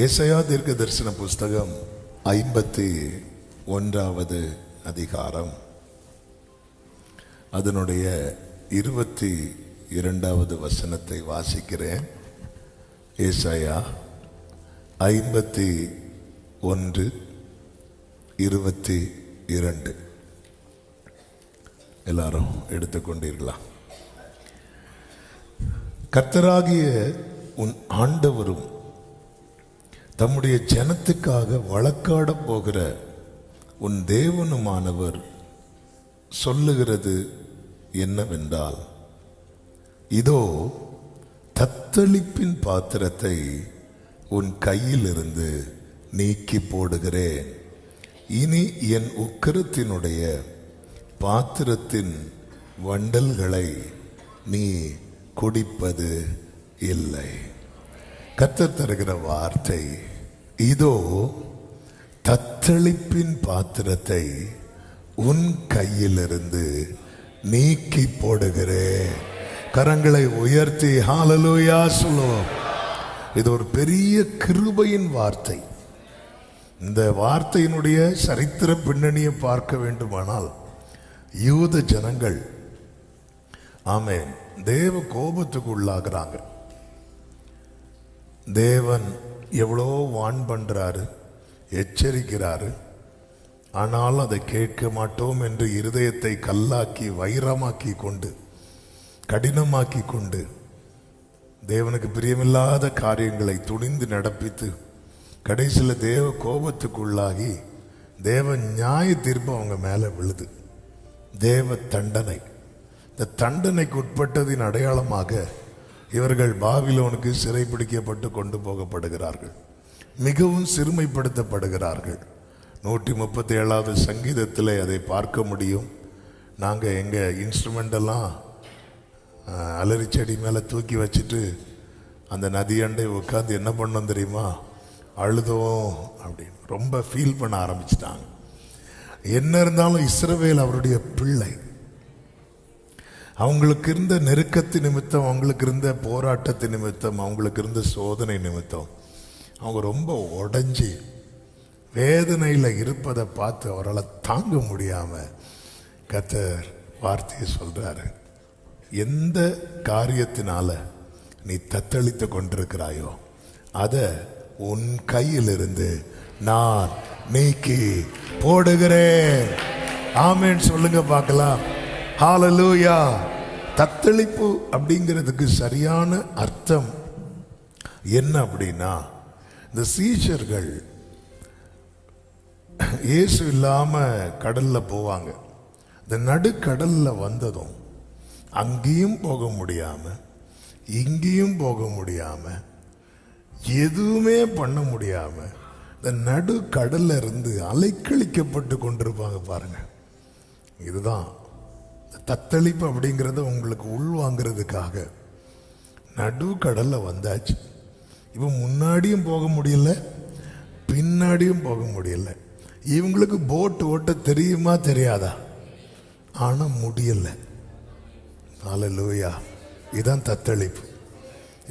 ஏசாயா தீர்க்க தரிசன புஸ்தகம் 51வது அதிகாரம் அதனுடைய 22வது வசனத்தை வாசிக்கிறேன். ஏசாயா 51:22 எல்லாரும் எடுத்துக்கொண்டீர்களா? கர்த்தராகிய உன் ஆண்டவரும் தம்முடைய ஜனத்துக்காக வழக்காட போகிற உன் தேவனுமானவர் சொல்லுகிறது என்னவென்றால், இதோ தத்தளிப்பின் பாத்திரத்தை உன் கையிலிருந்து நீக்கி போடுகிறேன். இனி என் உக்கிரத்தினுடைய பாத்திரத்தின் வண்டல்களை நீ குடிப்பது இல்லை. கர்த்தர் தருகிற வார்த்தை, இதோ தத்தளிப்பின் பாத்திரத்தை உன் கையிலிருந்து நீக்கி போடுகிறேன். கரங்களை உயர்த்தி ஹல்லேலூயா சொல்லுவோம். இது ஒரு பெரிய கிருபையின் வார்த்தை. இந்த வார்த்தையினுடைய சரித்திர பின்னணியை பார்க்க வேண்டுமானால், யூத ஜனங்கள் ஆமென் தேவ கோபத்துக்கு உள்ளாகிறாங்க. தேவன் எவ்வளோ வான் பண்றாரு, எச்சரிக்கிறாரு. ஆனாலும் அதை கேட்க மாட்டோம் என்று இருதயத்தை கல்லாக்கி வைரமாக்கி கொண்டு கடினமாக்கி கொண்டு தேவனுக்கு பிரியமில்லாத காரியங்களை துணிந்து நடப்பித்து கடைசியில் தேவ கோபத்துக்குள்ளாகி தேவ நியாய தீர்ப்பு அவங்க மேலே விழுது. தேவ தண்டனை. இந்த தண்டனைக்கு உட்பட்டதின் அடையாளமாக இவர்கள் பாபிலோனுக்கு சிறைப்பிடிக்கப்பட்டு கொண்டு போகப்படுகிறார்கள். மிகவும் சிறுமைப்படுத்தப்படுகிறார்கள். 137வது சங்கீதத்தில் அதை பார்க்க முடியும். நாங்கள் எங்கள் இன்ஸ்ட்ருமெண்டெல்லாம் அலரி செடி மேலே தூக்கி வச்சுட்டு அந்த நதியண்டை உட்காந்து என்ன பண்ணோம் தெரியுமா, அழுதோம் அப்படின்னு ரொம்ப ஃபீல் பண்ண ஆரம்பிச்சிட்டாங்க. என்ன இருந்தாலும் இஸ்ரவேல் அவருடைய பிள்ளை. அவங்களுக்கு இருந்த நெருக்கத்து நிமித்தம், அவங்களுக்கு இருந்த போராட்டத்து நிமித்தம், அவங்களுக்கு இருந்த சோதனை நிமித்தம் அவங்க ரொம்ப உடைஞ்சி வேதனையில் இருப்பதை பார்த்து அவரால் தாங்க முடியாமல் கர்த்தர் வார்த்தையை சொல்கிறாரு, எந்த காரியத்தினால நீ தத்தளித்து கொண்டிருக்கிறாயோ அதை உன் கையிலிருந்து நான் நீக்கி போடுகிறேன். ஆமென் சொல்லுங்க பார்க்கலாம். ஹல்லேலூயா. தத்தளிப்பு அப்படிங்கிறதுக்கு சரியான அர்த்தம் என்ன அப்படின்னா, இந்த சீஷர்கள் இயேசு இல்லாம கடல்ல போவாங்க. இந்த நடுக்கடல்ல வந்ததும் அங்கேயும் போக முடியாம இங்கேயும் போக முடியாம எதுவுமே பண்ண முடியாம இந்த நடுக்கடல்ல இருந்து அலைக்கழிக்கப்பட்டு கொண்டிருப்பாங்க பாருங்க. இதுதான் தத்தளிப்பு அப்படிங்கிறத உங்களுக்கு உள்வாங்கிறதுக்காக நடுக்கடல்ல வந்தாச்சு. இப்போ முன்னாடியும் போக முடியல, பின்னாடியும் போக முடியல. இவங்களுக்கு போட்டு ஓட்ட தெரியுமா தெரியாதா? ஆனா முடியல. ஹல்லேலூயா. இதுதான் தத்தளிப்பு.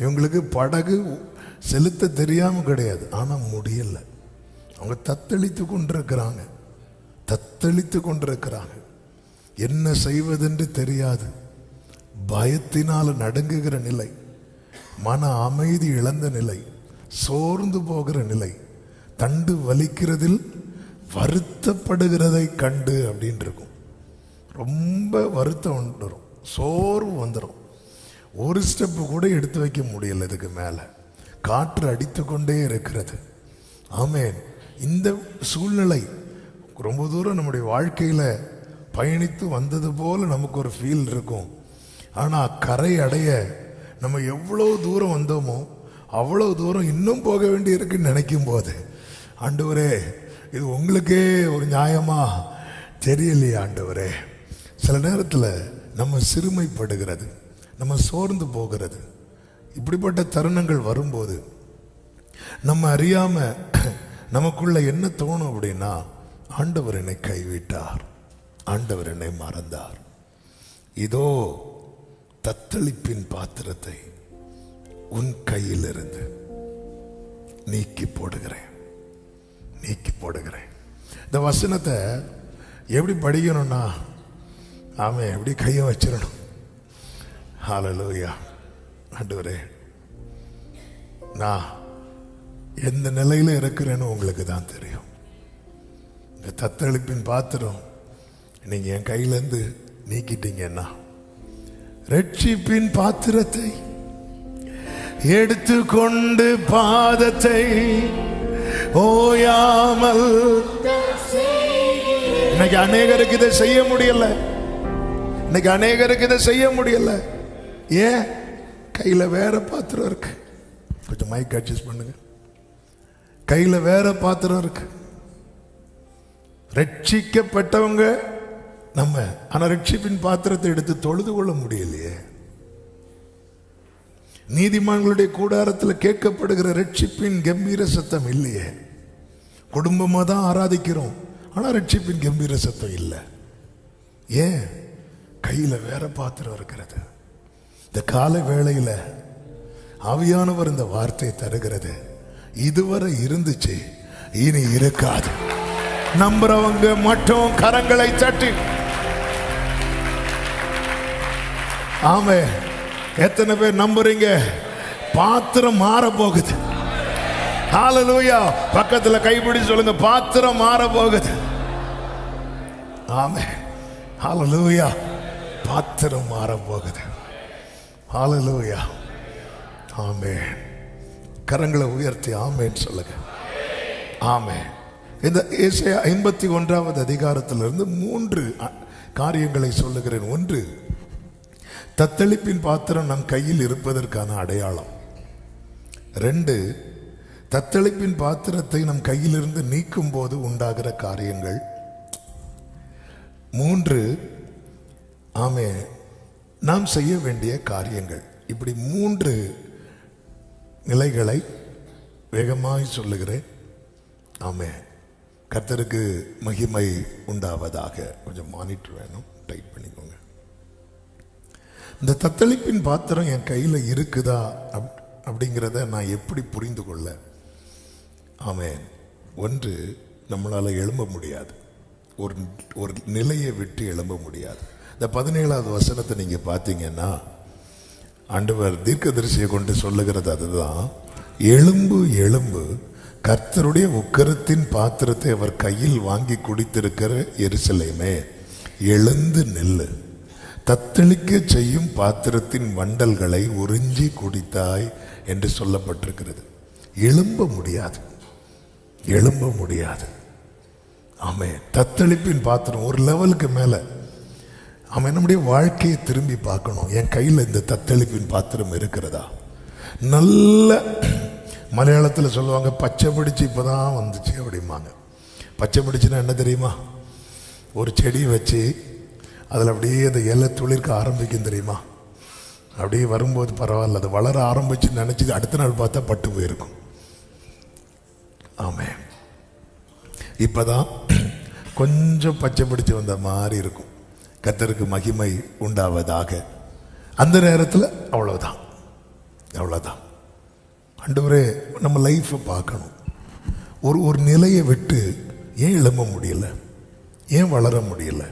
இவங்களுக்கு படகு செலுத்த தெரியாம கிடையாது, ஆனா முடியல. அவங்க தத்தளித்து கொண்டிருக்கிறாங்க. என்ன செய்வதென்று தெரியாது, பயத்தினால் நடுங்குகிற நிலை, மன அமைதி இழந்த நிலை, சோர்ந்து போகிற நிலை, தண்டு வலிக்கிறதில் வருத்தப்படுகிறதை கண்டு அப்படின்னு இருக்கும். ரொம்ப வருத்தம் வந்துடும், சோர்வு வந்துடும். ஒரு ஸ்டெப்பு கூட எடுத்து வைக்க முடியல. இதுக்கு மேலே காற்று அடித்து கொண்டே இருக்கிறது. ஆமென். இந்த சூழ்நிலை ரொம்ப தூரம் நம்முடைய வாழ்க்கையில் பயணித்து வந்தது போல நமக்கு ஒரு ஃபீல் இருக்கும். ஆனால் கரை அடைய நம்ம எவ்வளோ தூரம் வந்தோமோ அவ்வளோ தூரம் இன்னும் போக வேண்டி இருக்குன்னு நினைக்கும் போது, ஆண்டவரே இது உங்களுக்கே ஒரு நியாயமா தெரியலையே ஆண்டவரே. சில நேரத்தில் நம்ம சிறுமைப்படுகிறது, நம்ம சோர்ந்து போகிறது. இப்படிப்பட்ட தருணங்கள் வரும்போது நம்ம அறியாம நமக்குள்ள என்ன தோணும் அப்படின்னா, ஆண்டவர் என்னை கைவிட்டார், ஆண்டவர் என்னை மறந்தார். இதோ தத்தளிப்பின் பாத்திரத்தை உன் கையிலிருந்து நீக்கி போடுகிறேன், நீக்கி போடுகிறேன். இந்த வசனத்தை எப்படி படிக்கணும்னா, ஆமென், எப்படி கையை வச்சிடணும். ஹல்லேலூயா. ஆண்டவரே, நான் எந்த நிலையில இருக்கிறேன்னு உங்களுக்கு தான் தெரியும். இந்த தத்தளிப்பின் பாத்திரம் நீங்க என் கையிலேருந்து நீக்கிட்டீங்கன்னா, ரட்சிப்பின் பாத்திரத்தை எடுத்துக்கொண்டு பாதத்தை ஓயாமல். இன்னைக்கு அநேகருக்கு இதை செய்ய முடியல, இன்னைக்கு அநேகருக்கு இதை செய்ய முடியல. ஏன்? கையில வேற பாத்திரம் இருக்கு. கொஞ்சம் மைக் அட்ஜஸ்ட் பண்ணுங்க. கையில வேற பாத்திரம் இருக்கு. ரட்சிக்கப்பட்டவங்க நம்ம, ஆனா ரட்சிப்பின் பாத்திரத்தை எடுத்து தொழுது கொள்ள முடியலையே. நீதிமான்களுடைய கூடாரத்தில் கேட்கப்படுகிற ரட்சிப்பின் கம்பீர சத்தம் இல்லையே. குடும்பமா தான் ஆராதிக்கிறோம், ஆனா ரட்சிப்பின் கம்பீர சத்தம் இல்லை. ஏன்? கையில வேற பாத்திரம் இருக்கிறது. இந்த கால வேளையில ஆவியானவர் இந்த வார்த்தையை தருகிறது. இதுவரை இருந்துச்சு, இனி இருக்காது. நம்புறவங்க மட்டும் கரங்களை தட்டி ஆமே. எத்தனை பேர் நம்புறீங்க? பாத்திரம் மாற போகுது. ஹல்லேலூயா. பக்கத்துல கைப்பிடி சொல்லுங்க, பாத்திரம் மாற போகுது. ஆமே. ஹல்லேலூயா. பாத்திரம் மாற போகுது. ஹல்லேலூயா. ஆமே. கரங்களை உயர்த்தி ஆமேன்னு சொல்லுங்க. ஆமே. இந்த ஏசாயா 51வது அதிகாரத்திலிருந்து 3 காரியங்களை சொல்லுகிறேன். 1, தத்தளிப்பின் பாத்திரம் நம் கையில் இருப்பதற்கான அடையாளம். 2, தத்தளிப்பின் பாத்திரத்தை நம் கையிலிருந்து நீக்கும் போது உண்டாகிற காரியங்கள். 3, ஆமே, நாம் செய்ய வேண்டிய காரியங்கள். இப்படி 3 நிலைகளை வேகமாய் சொல்லுகிறேன். ஆமே. கர்த்தருக்கு மகிமை உண்டாவதாக. கொஞ்சம் மானிட்டர் வேணும், டைட் பண்ணிக்கோங்க. இந்த தத்தளிப்பின் பாத்திரம் என் கையில் இருக்குதா அப்படிங்கிறத நான் எப்படி புரிந்து கொள்ள? ஆமென். 1, நம்மளால் எழும்ப முடியாது. ஒரு நிலையை விட்டு எழும்ப முடியாது. இந்த 17வது வசனத்தை நீங்கள் பார்த்தீங்கன்னா, ஆண்டவர் தீர்க்கதரிசியை கொண்டு சொல்லுகிறது அதுதான். எழும்பு எழும்பு, கர்த்தருடைய உக்கிரத்தின் பாத்திரத்தை அவர் கையில் வாங்கி குடித்திருக்கிற எருசலேமே, எழுந்து நில்லு. தத்தளிக்க செய்யும் பாத்திரத்தின் வண்டல்களை உறிஞ்சி குடித்தாய் என்று சொல்லப்பட்டிருக்கிறது. எழும்ப முடியாது, எழும்ப முடியாது. ஆமே. தத்தளிப்பின் பாத்திரம் ஒரு லெவலுக்கு மேல. ஆமே. நம்முடைய வாழ்க்கையை திரும்பி பார்க்கணும். என் கையில் இந்த தத்தளிப்பின் பாத்திரம் இருக்கிறதா? நல்ல மலையாளத்தில் சொல்லுவாங்க, பச்சை பிடிச்சி இப்போதான் வந்துச்சு அப்படிம்பாங்க. பச்சை பிடிச்சுன்னா என்ன தெரியுமா? ஒரு செடி வச்சு அதில் அப்படியே அந்த இலை துளிர்க்க ஆரம்பிக்கும் தெரியுமா? அப்படியே வரும்போது பரவாயில்ல, அது வளர ஆரம்பிச்சு நினச்சி அடுத்த நாள் பார்த்தா பட்டு போயிருக்கும். ஆமே. இப்போதான் கொஞ்சம் பச்சை பிடிச்சி வந்த மாதிரி இருக்கும். கர்த்தருக்கு மகிமை உண்டாவதாக. அந்த நேரத்தில் அவ்வளவுதான், அவ்வளோதான். ஆண்டவரே, நம்ம லைஃப்பை பார்க்கணும். ஒரு நிலையை விட்டு ஏன் எழும்ப முடியல? ஏன் வளர முடியல?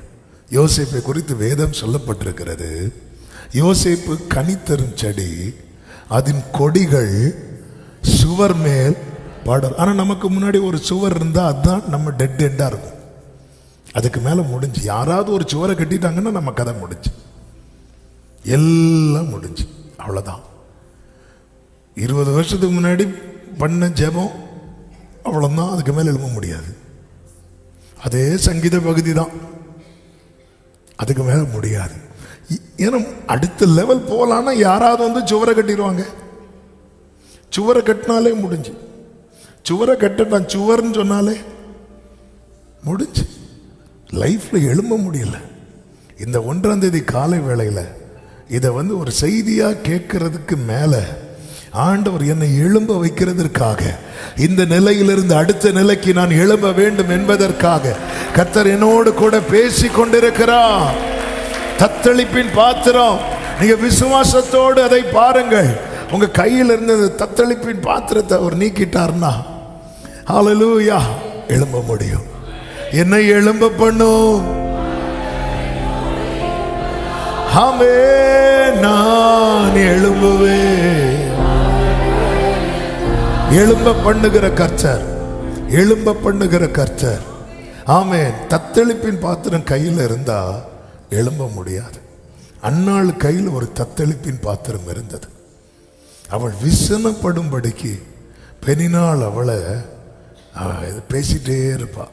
யோசேப்பை குறித்து வேதம் சொல்லப்பட்டிருக்கிறது. யோசேப்பு கனி தரும் செடி, அதன் கொடிகள் சுவர் மேல் படர். ஆனால் நமக்கு முன்னாடி ஒரு சுவர் இருந்தால் அதுதான் நம்ம டெட் எண்டாக இருக்கும். அதுக்கு மேலே முடிஞ்சு. யாராவது ஒரு சுவரை கட்டிட்டாங்கன்னா நம்ம கதை முடிஞ்சு, எல்லாம் முடிஞ்சு, அவ்வளோதான். 20 வருஷத்துக்கு முன்னாடி பண்ண ஜெபம் அவ்வளோதான், அதுக்கு மேலே எழுத முடியாது. அதே சங்கீத பகுதி தான், அதுக்கு மேலே முடியாது. ஏன்னா அடுத்த லெவல் போகலான்னா யாராவது வந்து சுவரை கட்டிடுவாங்க. சுவரை கட்டினாலே முடிஞ்சு. சுவரை கட்டிட்டான், சுவர்ன்னு சொன்னாலே முடிஞ்சு. லைஃப்பில் எழும்ப முடியல. இந்த 1ஆம் தேதி காலை வேளையில் இதை வந்து ஒரு செய்தியாக கேட்கறதுக்கு மேலே ஆண்டவர் என்னை எழும்ப வைக்கிறதற்காக, இந்த நிலையிலிருந்து அடுத்த நிலைக்கு நான் எழும்ப வேண்டும் என்பதற்காக கர்த்தர் என்னோடு கூட பேசி கொண்டிருக்கிறார். தத்தளிப்பின் பாத்திரம், நீங்க விசுவாசத்தோடு அதை பாருங்கள். உங்க கையில் இருந்த தத்தளிப்பின் பாத்திரத்தை அவர் நீக்கிட்டார்னா ஹல்லேலூயா எழும்ப முடியும். என்னை எழும்ப பண்ணும். ஆமே, நான் எழும்புவேன். எழும்ப பண்ணுகிற கர்த்தர், எழும்ப பண்ணுகிற கர்த்தர். ஆமென். தத்தளிப்பின் பாத்திரம் கையில் இருந்தா எழும்ப முடியாது. அன்னாள் கையில் ஒரு தத்தளிப்பின் பாத்திரம் இருந்தது. அவள் விசனப்படும்படிக்கு பெனினாள் அவளை பேசிட்டே இருப்பா.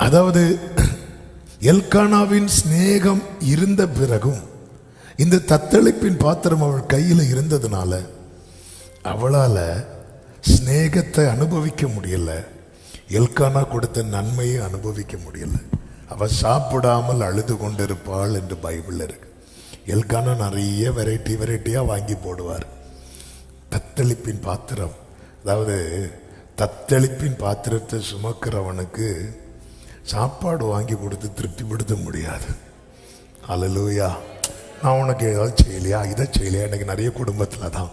அதாவது எல்கானாவின் சிநேகம் இருந்த பிறகும் இந்த தத்தளிப்பின் பாத்திரம் அவள் கையில் இருந்ததுனால அவளால் சிநேகத்தை அனுபவிக்க முடியல. எல்கானா கொடுத்த நன்மையை அனுபவிக்க முடியல. அவள் சாப்பிடாமல் அழுது கொண்டிருப்பாள் என்று பைபிள் இருக்கு. எல்கானா நிறைய வெரைட்டியாக வாங்கி போடுவார். தத்தளிப்பின் பாத்திரம், அதாவது தத்தளிப்பின் பாத்திரத்தை சுமக்கிறவனுக்கு சாப்பாடு வாங்கி கொடுத்து திருப்திப்படுத்த முடியாது. ஹல்லேலூயா. நான் உனக்கு ஏதாவது செய்யலையா, இதை செய்யலையா, எனக்கு நிறைய குடும்பத்தில் தான்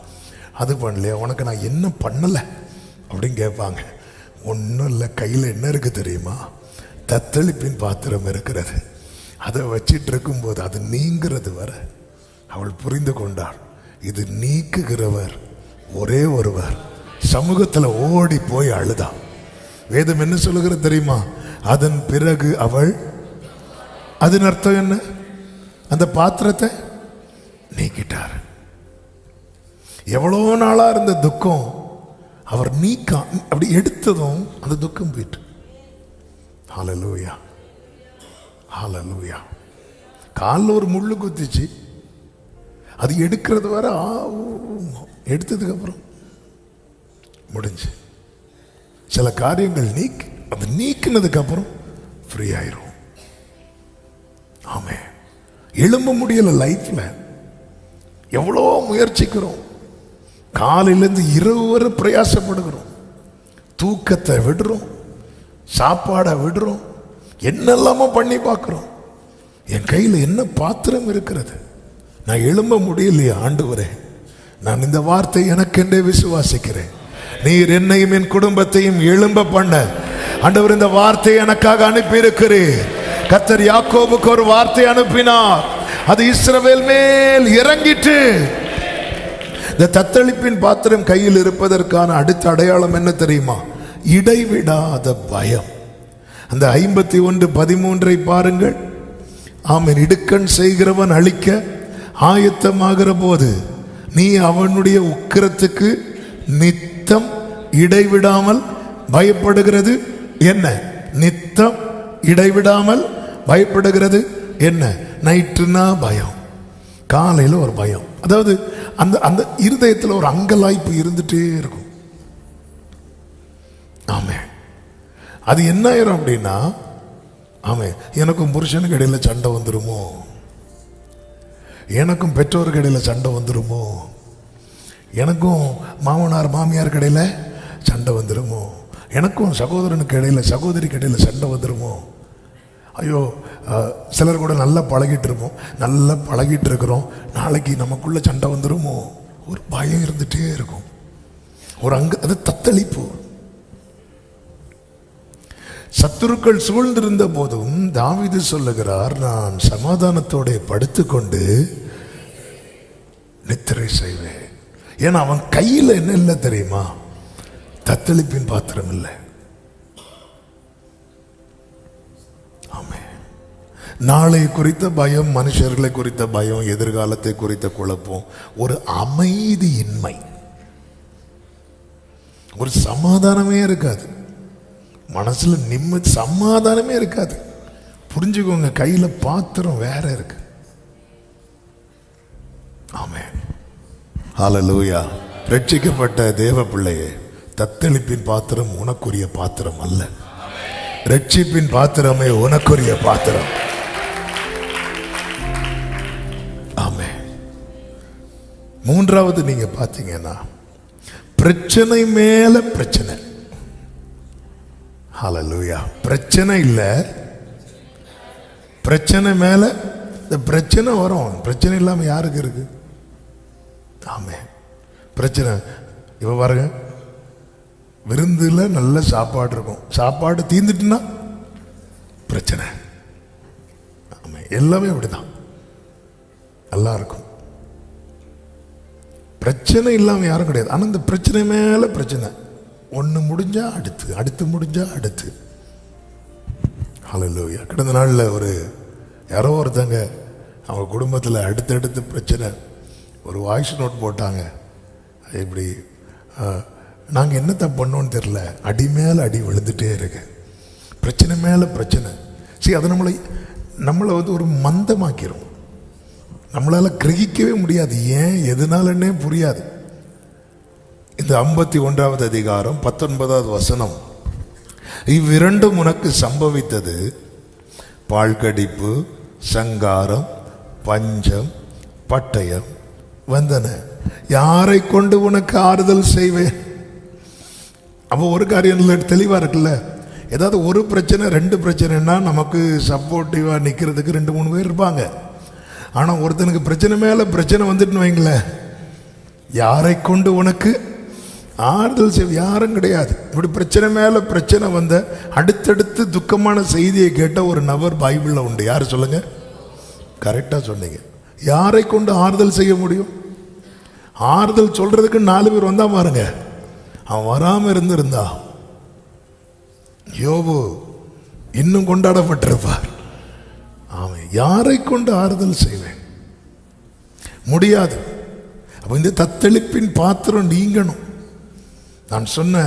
அது பண்ணலையா, உனக்கு நான் என்ன பண்ணலை அப்படின்னு கேட்பாங்க. ஒன்றும் இல்லை, கையில் என்ன இருக்குது தெரியுமா? தத்தளிப்பின் பாத்திரம் இருக்கிறது. அதை வச்சிட்டு இருக்கும்போது அது நீங்கிறது வர அவள் புரிந்து கொண்டாள், இது நீக்குகிறவர் ஒரே ஒருவர். சமூகத்தில் ஓடி போய் அழுதா. வேதம் என்ன சொல்லுகிறது தெரியுமா? அதன் பிறகு அவள், அதன் அர்த்தம் என்ன? அந்த பாத்திரத்தை நீக்கிட்டார். எவ்வளோ நாளா இருந்த துக்கம் அவர் நீக்க அப்படி எடுத்ததும் அந்த துக்கம் போயிட்டு. ஹல்லேலூயா, ஹல்லேலூயா. காலில் ஒரு முள்ளு குத்திச்சு, அது எடுக்கிறது வர எடுத்ததுக்கு அப்புறம் முடிஞ்சு. சில காரியங்கள் அது நீக்கினதுக்கு அப்புறம் ஃப்ரீ ஆயிரும். ஆமே. எழும்ப முடியல. லைஃப்ல எவ்வளோ முயற்சிக்கிறோம், காலையிலேருந்து இரவு வரை பிரயாசப்படுகிறோம், தூக்கத்தை விடுறோம், சாப்பாடை விடுறோம், என்னெல்லாமோ பண்ணி பார்க்குறோம். என் கையில் என்ன பாத்திரம் இருக்கிறது? நான் எழும்ப முடியலையா? ஆண்டவரே, நான் இந்த வார்த்தை எனக்கென்றே விசுவாசிக்கிறேன். நீர் என்னையும் என் குடும்பத்தையும் எழும்ப பண்ண ஆண்டவர் இந்த வார்த்தை எனக்காக அனுப்பி இருக்கிறீர். கர்த்தர் யாக்கோபுக்கு ஒரு வார்த்தை அனுப்பினார், அது இஸ்ரவேல் மேல் இறங்கிட்டு. இந்த தத்தளிப்பின் பாத்திரம் கையில் இருப்பதற்கான அடுத்த அடையாளம் என்ன தெரியுமா? இடைவிடாத பயம். அந்த 51:13 பாருங்கள். ஆமென். இடுக்கண் செய்கிறவன் அழிக்க ஆயத்தமாகிற போது நீ அவனுடைய உக்கிரத்துக்கு நித்தம் இடைவிடாமல் பயப்படுகிறது என்ன? நித்தம் இடைவிடாமல் பயப்படுகிறது என்ன? நைட்டுனா பயம், காலையில் ஒரு பயம். அதாவது அந்த அந்த இருதயத்தில் ஒரு அங்கலாய்ப்பு இருந்துட்டே இருக்கும். ஆமே. அது என்ன ஆயிரும் அப்படின்னா, ஆமே, எனக்கும் புருஷனுக்கு இடையில சண்டை வந்துருமோ, எனக்கும் பெற்றோருக்கு இடையில சண்டை வந்துருமோ, எனக்கும் மாமனார் மாமியாருக்கு இடையில சண்டை வந்துருமோ, எனக்கும் சகோதரனுக்கு இடையில சகோதரிக்கு இடையில சண்டை வந்துருமோ. ஐயோ, சிலர் கூட நல்லா பழகிட்டு இருப்போம், நல்லா பழகிட்டு இருக்கிறோம், நாளைக்கு நமக்குள்ள சண்டை வந்துருமோ. ஒரு பயம் இருந்துட்டே இருக்கும். ஒரு அது தத்தளிப்பு. சத்துருக்கள் சூழ்ந்திருந்த போதும் தாவீது சொல்லுகிறார், நான் சமாதானத்தோட படுத்துக்கொண்டு நித்திரை செய்வேன். ஏன்னா அவன் கையில் என்ன இல்லை தெரியுமா? தத்தளிப்பின் பாத்திரம் இல்லை. ஆமே. நாளை குறித்த பயம், மனுஷர்களை குறித்த பயம், எதிர்காலத்தை குறித்த குழப்பம், ஒரு அமைதியின்மை, ஒரு சமாதானமே இருக்காது மனசுல. நிம்மதி, சமாதானமே இருக்காது. புரிஞ்சுக்கோங்க, கையில பாத்திரம் வேற இருக்கு. ஆமென். ஹல்லேலூயா. ரட்சிக்கப்பட்ட தேவ பிள்ளையே, தத்தளிப்பின் பாத்திரம் உனக்குரிய பாத்திரம் அல்ல. ரட்சிப்பின் பாத்திரமே உனக்குரிய பாத்திரம். ஆமென். மூன்றாவது நீங்க பாத்தீங்கன்னா, பிரச்சனை மேல பிரச்சனை. ஹல்லேலூயா. பிரச்சனை இல்ல, பிரச்சனை மேல இந்த பிரச்சனை வரும். பிரச்சனை இல்லாம யாருக்கு இருக்கு? ஆமென். பிரச்சனை. இப்போ பாருங்க, விருந்துல நல்ல சாப்பாடு இருக்கும், சாப்பாடு தீர்ந்துட்டுன்னா பிரச்சனை. எல்லாமே அப்படிதான். நல்லா இருக்கும், பிரச்சனை இல்லாம யாரும் கிடையாது. ஆனா இந்த பிரச்சனை மேல பிரச்சனை, ஒண்ணு முடிஞ்சா அடுத்து, அடுத்து முடிஞ்சா அடுத்து. ஹல்லேலூயா. கடந்த நாள்ல யாரோ ஒருத்தங்க அவங்க குடும்பத்தில் அடுத்தடுத்து பிரச்சனை, ஒரு வாய்ஸ் நோட் போட்டாங்க. இப்படி நாங்கள் என்னத்தை பண்ணோன்னு தெரியல, அடி மேலே அடி விழுந்துட்டே இருக்கு, பிரச்சனை மேலே பிரச்சனை. சரி, அது நம்மளை ஒரு மந்தமாக்கிரும், நம்மளால் கிரகிக்கவே முடியாது, ஏன் எதனாலன்னே புரியாது. இந்த 51வது அதிகாரம் 19வது வசனம், இவ்விரண்டும் உனக்கு சம்பவித்தது, பாழ்கடிப்பு, சங்காரம், பஞ்சம், பட்டயம் வந்தன, யாரை கொண்டு உனக்கு ஆறுதல் செய்வேன்? அப்போ ஒரு காரியம் தெளிவா இருக்குல்ல. ஏதாவது ஒரு பிரச்சனை 2 பிரச்சனைன்னா நமக்கு சப்போர்ட்டிவா நிக்கிறதுக்கு 2-3 பேர் இருப்பாங்க. ஆனா ஒருத்தனுக்கு பிரச்சனை மேல பிரச்சனை வந்துட்டுன்னு வைங்களேன், யாரை கொண்டு உனக்கு ஆறுதல் செய்ய யாரும் கிடையாது. இப்படி பிரச்சனை மேல பிரச்சனை வந்த அடுத்தடுத்து துக்கமான செய்தியை கேட்ட ஒரு நபர் பைபிள்ல உண்டு. யாரு சொல்லுங்க? கரெக்டா சொன்னீங்க. யாரை கொண்டு ஆறுதல் செய்ய முடியும்? ஆறுதல் சொல்றதுக்கு 4 பேர் வந்தா பாருங்க, அவன் வராம இருந்திருந்தா யோபு இன்னும் கொண்டாடப்பட்டிருப்பார். அவன் யாரை கொண்டு ஆறுதல் செய்வேன்? முடியாது. அப்ப இந்த தத்தளிப்பின் பாத்திரம் நீங்கணும். நான் சொன்ன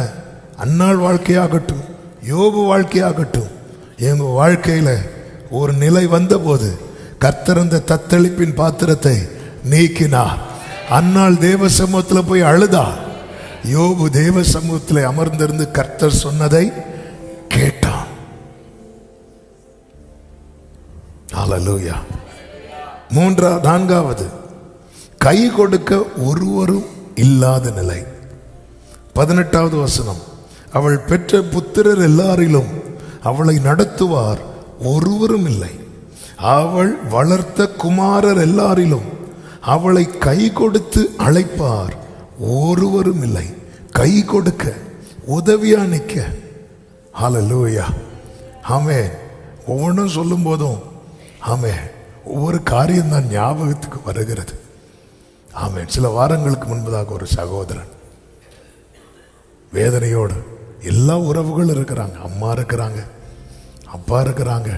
அன்னாள் வாழ்க்கையாகட்டும், யோபு வாழ்க்கையாகட்டும், எங்க வாழ்க்கையில ஒரு நிலை வந்த போது கர்த்தர் அந்த தத்தளிப்பின் பாத்திரத்தை நீக்கினார். அன்னாள் தேவ சமூகத்தில் போய் அழுதா, யோபு தேவ சமூகத்தில் அமர்ந்திருந்து கர்த்தர் சொன்னதை கேட்டான். ஹல்லேலூயா. 4வது, கை கொடுக்க ஒருவரும் இல்லாத நிலை. 18வது வசனம், அவள் பெற்ற புத்திரர் எல்லாரிலும் அவளை நடத்துவார் ஒருவரும் இல்லை, அவள் வளர்த்த குமாரர் எல்லாரிலும் அவளை கை கொடுத்து அழைப்பார் ஒருவரும் இல்லை. கை கொடுக்க, உதவியா நிற்க. ஹல்லேலூயா. ஆமென். ஒவ்வொன்றும் சொல்லும் போதும் ஆமென், ஒவ்வொரு காரியம் தான் ஞாபகத்துக்கு வருகிறது. ஆமென். சில வாரங்களுக்கு முன்பதாக ஒரு சகோதரன் வேதனையோடு, எல்லா உறவுகளும் இருக்கிறாங்க, அம்மா இருக்கிறாங்க, அப்பா இருக்கிறாங்க,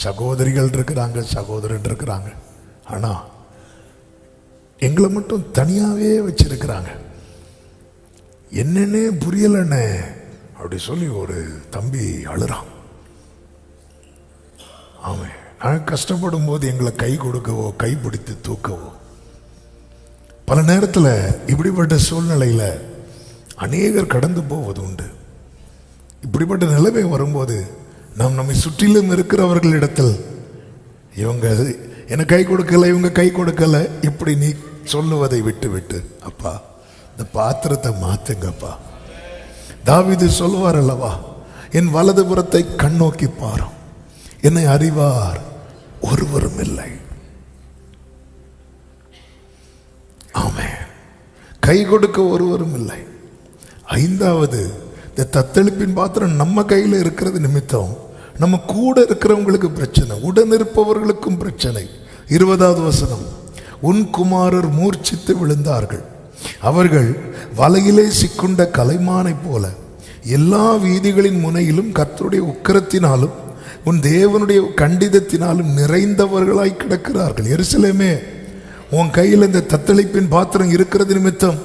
சகோதரிகள் இருக்கிறாங்க, சகோதரன் இருக்கிறாங்க, ஆனா எங்களை மட்டும் தனியாவே வச்சிருக்கிறாங்க. என்னன்னே புரியலன்னு அப்படி சொல்லி ஒரு தம்பி அழுறான். ஆமாம், நான் கஷ்டப்படும் போது எங்களை கை கொடுக்கவோ கை பிடித்து தூக்கவோ. பல நேரத்தில் இப்படிப்பட்ட சூழ்நிலையில் அநேகர் கடந்து போவது உண்டு. இப்படிப்பட்ட நிலைமை வரும்போது நாம் நம்மை சுற்றிலும் இருக்கிறவர்களிடத்தில் இவங்க எனக்கு கை கொடுக்கல, இவங்க கை கொடுக்கல, இப்படி நீ சொல்லுவதை விட்டு விட்டு, அப்பா இந்த பாத்திரத்தை மாத்துங்கப்பா. தாவீது சொல்லுவார் அல்லவா, என் வலது புறத்தை கண்ணோக்கி பாரும், என்னை அறிவார் ஒருவரும் இல்லை. ஆமென். கை கொடுக்க ஒருவரும் இல்லை. 5வது, இந்த தத்தளிப்பின் பாத்திரம் நம்ம கையில் இருக்கிறது நிமித்தம் நம்ம கூட இருக்கிறவங்களுக்கு பிரச்சனை, உடன் இருப்பவர்களுக்கும் பிரச்சனை. 20வது வசனம், உன் குமாரர் மூர்ச்சித்து விழுந்தார்கள், அவர்கள் வலையிலே சிக்குண்ட கலைமானை போல எல்லா வீதிகளின் முனையிலும் கர்த்தருடைய உக்கிரத்தினாலும் உன் தேவனுடைய கண்டிதத்தினாலும் நிறைந்தவர்களாய் கிடக்கிறார்கள். எருசலேமே, உன் கையில் இந்த தத்தளிப்பின் பாத்திரம் இருக்கிறது நிமித்தம்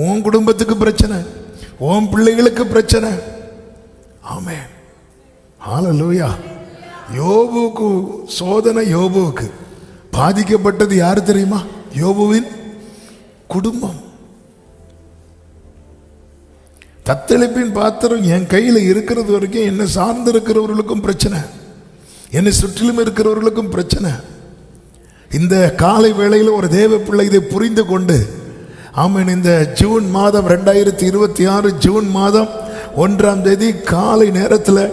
உன் குடும்பத்துக்கு பிரச்சனை, உன் பிள்ளைகளுக்கு பிரச்சனை. ஆமென். ஹல்லேலூயா. யோபுக்கு சோதனை, யோபுவுக்கு பாதிக்கப்பட்டது யாரு தெரியுமா? யோபுவின் குடும்பம். தத்தளிப்பின் பாத்திரம் என் கையில் இருக்கிறது வரைக்கும் என்னை சார்ந்து இருக்கிறவர்களுக்கும் பிரச்சனை, என்னை சுற்றிலும் இருக்கிறவர்களுக்கும் பிரச்சனை. இந்த காலை வேளையில் ஒரு தேவ பிள்ளை இதை புரிந்து கொண்டு, ஆமென், இந்த ஜூன் மாதம் 2026 ஜூன் மாதம் 1ஆம் தேதி காலை நேரத்தில்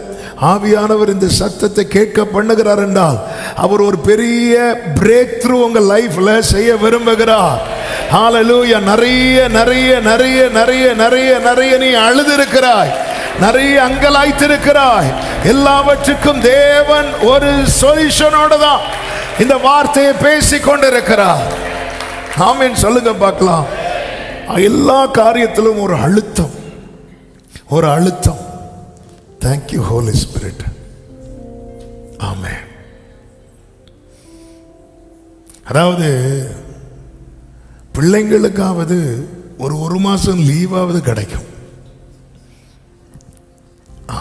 ஆவியானவர் இந்த சத்தத்தை கேட்க பண்ணுகிறார் என்றால் அவர் ஒரு பெரிய பிரேக் த்ரூ உங்க லைஃப்ல செய்ய விரும்புகிறார். ஹalleluya. நிறைய நிறைய நிறைய நிறைய நிறைய நிறைய நீ அழுதிருக்கிறாய், நிறைய அங்கலாய்த்திருக்கிறாய். எல்லாவற்றுக்கும் தேவன் ஒரு சொல்யூஷனோட தான் இந்த வார்த்தையை பேசிக் கொண்டிருக்கிறார். ஆமென் சொல்லுங்க பார்க்கலாம். எல்லா காரியத்திலும் ஒரு அழுத்தம், ஒரு அழுத்தம். Thank you holy spirit. ஆமென். அதாவது பிள்ளைங்களுக்காவது ஒரு மாசம் லீவாவது கிடைக்கும்.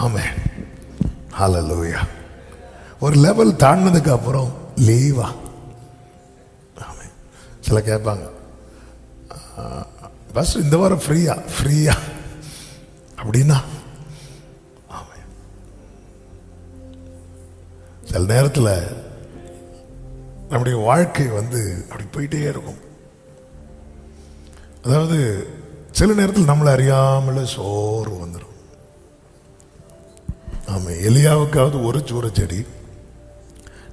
ஆமென் ஹல்லேலூயா. ஒரு லெவல் தாண்டினதுக்கு அப்புறம் லீவா. ஆமென். சில கேட்பாங்க, பஸ் இந்த வாரம் ஃப்ரீயா அப்படின்னா. ஆமென். சில நேரத்தில் நம்முடைய வாழ்க்கை அப்படி போயிட்டே இருக்கும். அதாவது சில நேரத்தில் நம்மளை அறியாமல சோர்வு வந்துடும். ஆமாம், எலியாவுக்காவது ஒரு சூற செடி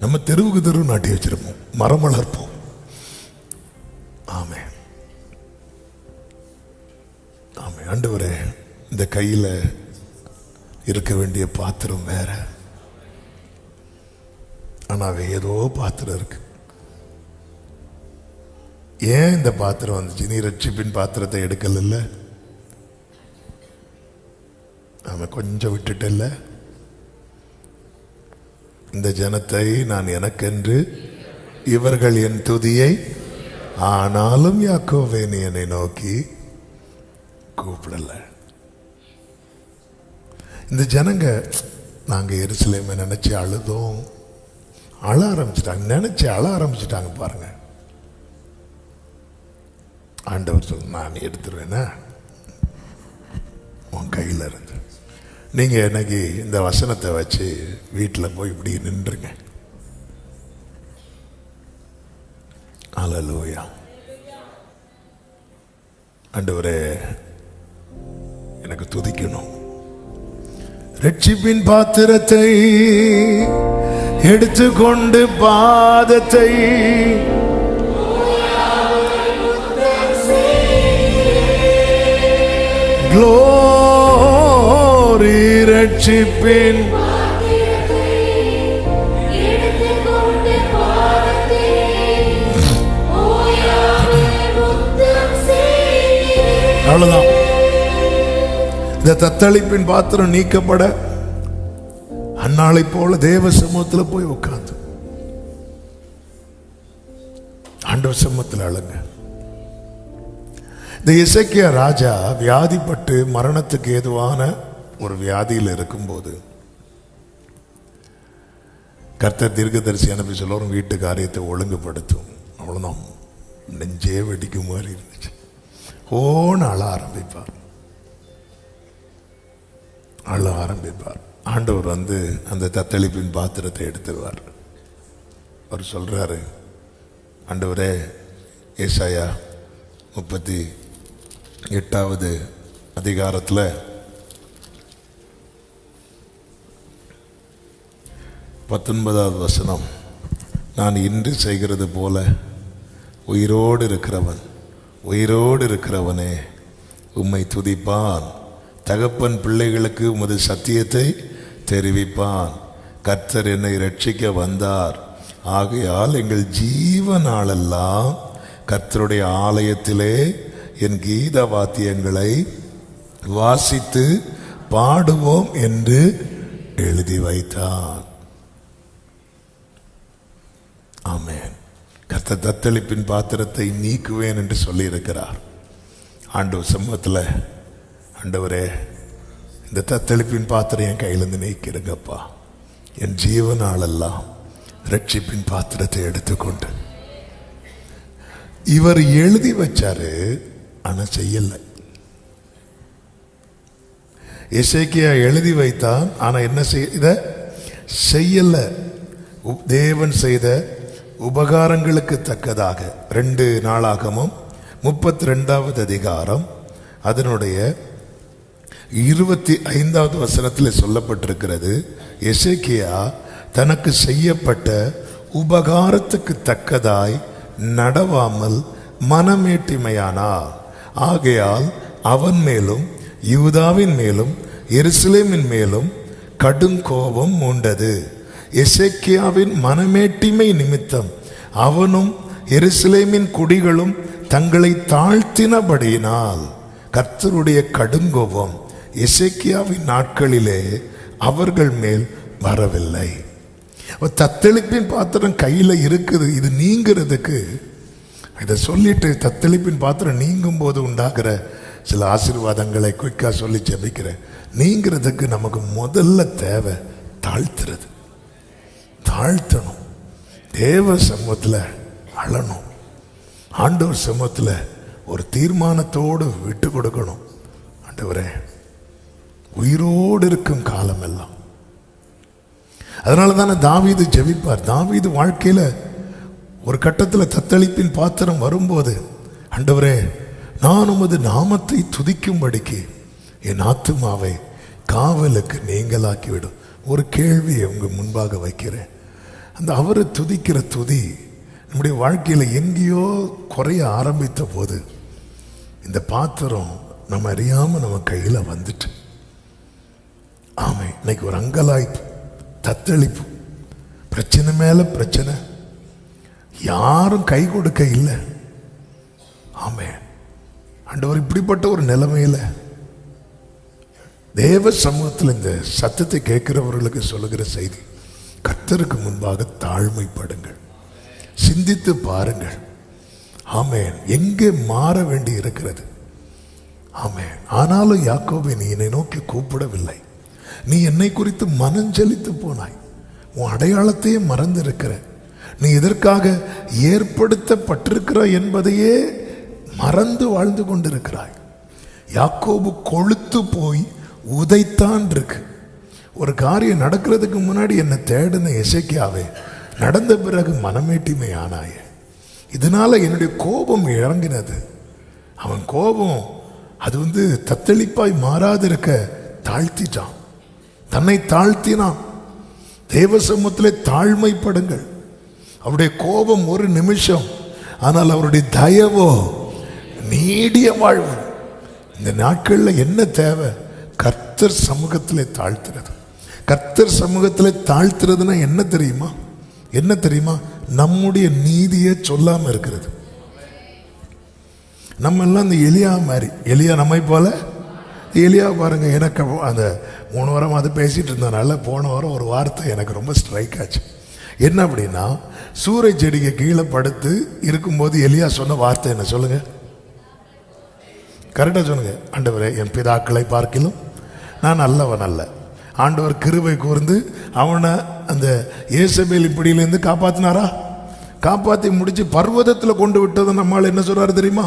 நம்ம தெருவுக்கு தெருவு நாட்டி வச்சிருப்போம், மரம் வளர்ப்போம். ஆமே ஆமே. ஆண்டவரே, இந்த கையில் இருக்க வேண்டிய பாத்திரம் வேற, ஆனால் ஏதோ பாத்திரம் இருக்கு. ஏன் இந்த பாத்திரம் வந்துச்சு? நீ ரட்சிப்பின் பாத்திரத்தை எடுக்கல, நாம கொஞ்சம் விட்டுட்டல்ல. இந்த ஜனத்தை நான் எனக்கென்று, இவர்கள் என் துதியை, ஆனாலும் யாக்கோபே நீ என்னை நோக்கி கூப்பிடல. இந்த ஜனங்க நாங்க எருசலேமை நினைச்சு அழுதோம், அழ ஆரம்பிச்சிட்டாங்க, நினைச்சு அழ ஆரம்பிச்சிட்டாங்க. பாருங்க, ஆண்டவர் சொல்ல, நான் எடுத்துருவேன்னா உன் கையில் இருந்து. நீங்க எனக்கு இந்த வசனத்தை வச்சு வீட்டில் போய் இப்படி நின்றுங்க. அல்லேலூயா. ஆண்டவரே, எனக்கு துதிக்கணும். ரட்சிப்பின் பாத்திரத்தை எடுத்துக்கொண்டு பாதத்தை க்ளோரி ரட்சிப்பின் அவ்வளவுதான். இந்த தத்தளிப்பின் பாத்திரம் நீக்கப்பட அந்நாளை போல தேவ சமூகத்தில் போய் உட்கார்ந்து ஆண்டவர் சமூகத்தில் அழுங்க. இந்த எசேக்கியா ராஜா வியாதிப்பட்டு மரணத்துக்கு ஏதுவான ஒரு வியாதியில் இருக்கும்போது கர்த்தர் தீர்க்கதரிசி அனுப்பி சொல்லுவோம், வீட்டு காரியத்தை ஒழுங்குபடுத்தும். அவ்வளவுதான். நெஞ்சே வெடிக்கும் மாதிரி இருந்துச்சு. ஓன அழ ஆரம்பிப்பார், அழ ஆரம்பிப்பார். ஆண்டவர் அந்த தத்தளிப்பின் பாத்திரத்தை எடுத்துவார். அவர் சொல்றாரு, ஆண்டவரே, ஏசாயா 38வது அதிகாரத்தில் 19வது வசனம், நான் இன்று செய்கிறது போல உயிரோடு இருக்கிறவனே உம்மை துதிப்பான். தகப்பன் பிள்ளைகளுக்கு உமது சத்தியத்தை தெரிவிப்பான். கர்த்தர் என்னை ரட்சிக்க வந்தார். ஆகையால் எங்கள் ஜீவ நாளெல்லாம் கர்த்தருடைய ஆலயத்திலே என் கீத வாத்தியங்களை வாசித்து பாடுவோம் என்று எழுதி வைத்தான். ஆமென். கர்த்தர் தத்தளிப்பின் பாத்திரத்தை நீக்குவேன் என்று சொல்லி இருக்கிறார். ஆண்டவர் சமூகத்தில், ஆண்டவரே, இந்த தத்தளிப்பின் பாத்திரம் என் கையிலிருந்து நீக்கிடுங்கப்பா. என் ஜீவனாலெல்லாம் ரட்சிப்பின் பாத்திரத்தை எடுத்துக்கொண்டு. இவர் எழுதி வச்சாரு, ஆனா செய்யல. எசேக்கியா எழுதி வைத்தான், ஆனா என்ன செய்யல. தேவன் செய்த உபகாரங்களுக்கு தக்கதாக 2 நாளாகமும் 32வது அதிகாரம் அதனுடைய 25வது வசனத்தில் சொல்லப்பட்டிருக்கிறது. எசேக்கியா தனக்கு செய்யப்பட்ட உபகாரத்துக்கு தக்கதாய் நடவாமல் மனமேட்டிமையானார். ஆகையால் அவன் மேலும் யூதாவின் மேலும் எருசலேமின் மேலும் கடும் கோபம் உண்டது. எசேக்கியாவின் மனமேட்டிமை நிமித்தம் அவனும் எருசலேமின் குடிகளும் தங்களை தாழ்த்தினபடியினால் கர்த்தருடைய கடுங்கோபம் எசேக்கியாவின் நாட்களிலே அவர்கள் மேல் வரவில்லை. தத்தளிப்பின் பாத்திரம் கையில் இருக்குது. இது நீங்கிறதுக்கு இதை சொல்லிட்டு தத்தளிப்பின் பாத்திரம் நீங்கும் போது உண்டாகிற சில ஆசீர்வாதங்களை குயிக்கா சொல்லி ஜெபிக்கிறேன். நீங்கிறதுக்கு நமக்கு முதல்ல தேவை தாழ்த்துறது. தாழ்த்தணும், தேவ சமூகத்தில் அழணும், ஆண்டவர் சமூகத்தில் ஒரு தீர்மானத்தோடு விட்டு கொடுக்கணும். ஆண்டவரே, உயிரோடு இருக்கும் காலம் எல்லாம். அதனால தானே தாவீது ஜெபிப்பார். தாவீது வாழ்க்கையில் ஒரு கட்டத்தில் தத்தளிப்பின் பாத்திரம் வரும்போது, ஆண்டவரே, நான் உமது நாமத்தை துதிக்கும்படிக்கு என் ஆத்துமாவை காவலுக்கு நீங்களாக்கிவிடும். ஒரு கேள்வியை உங்க முன்பாக வைக்கிறேன். அந்த அவரை துதிக்கிற துதி நம்முடைய வாழ்க்கையில் எங்கேயோ குறைய ஆரம்பித்த போது இந்த பாத்திரம் நம்ம அறியாமல் நம்ம கையில் வந்துட்டு, ஆமை, இன்னைக்கு ஒரு அங்கலாய்ப்பு, தத்தளிப்பு, பிரச்சனை மேல பிரச்சனை, யாரும் கை கொடுக்க இல்லை. ஆமே, ஆண்டவர் இப்படிப்பட்ட ஒரு நிலைமையில தேவ சமூகத்தில் இந்த சத்தத்தை கேட்கிறவர்களுக்கு சொல்லுகிற செய்தி, கர்த்தருக்கு முன்பாக தாழ்மைப்படுங்கள், சிந்தித்து பாருங்கள். ஆமேன், எங்கே மாற வேண்டி இருக்கிறது. ஆமேன். ஆனாலும் யாக்கோபே, நீ என்னை நோக்கி கூப்பிடவில்லை, நீ என்னை குறித்து மனஞ்சலித்து போனாய், உன் அடையாளத்தையே மறந்திருக்கிற, நீ எதற்காக ஏற்படுத்தப்பட்டிருக்கிறாய் என்பதையே மறந்து வாழ்ந்து கொண்டிருக்கிறாய். யாக்கோபு கொழுத்து போய் உதைத்தான் இருக்கு. ஒரு காரியம் நடக்கிறதுக்கு முன்னாடி என்னை தேடின எசேக்கியாவே, நடந்த பிறகு மனமேட்டிமை ஆனாயே. இதனால என்னுடைய கோபம் இறங்கினது. அவன் கோபம் அது தத்தளிப்பாய் மாறாதிருக்க தாழ்த்திட்டான், தன்னை தாழ்த்தினான். தேவ சமூகத்திலே தாழ்மைப்படுங்கள். அவருடைய கோபம் ஒரு நிமிஷம், ஆனால் அவருடைய தயவோ நீடிய வாழ்வு. இந்த நாட்களில் என்ன தேவை? கர்த்தர் சமூகத்திலே தாழ்த்துறது. கர்த்தர் சமூகத்திலே தாழ்த்துறதுன்னா என்ன தெரியுமா? என்ன தெரியுமா? நம்முடைய நீதியை சொல்லாம இருக்கிறது. நம்ம எல்லாம் இந்த எலியா மாதிரி, எலியா நம்மை போல. எலியா பாருங்க, எனக்கு அந்த 3 வாரம் அது பேசிட்டு இருந்தனால போன வாரம் ஒரு வார்த்தை எனக்கு ரொம்ப ஸ்ட்ரைக் ஆச்சு. என்ன அப்படின்னா, சூறை செடிக்கு கீழே படுத்து இருக்கும்போது எலியா சொன்ன வார்த்தை என்ன சொல்லுங்க? கரெக்டாக சொல்லுங்க. ஆண்டவரே, என் பிதாக்களை பார்க்கிலும் நான் நல்லவன் அல்ல. ஆண்டவர் கிருபை கூர்ந்து அவனை அந்த ஏசபேல் இப்படியிலேருந்து காப்பாத்தினாரா? காப்பாற்றி முடிச்சு பர்வதத்தில் கொண்டு விட்டது. நம்மால் என்ன சொல்றாரு தெரியுமா?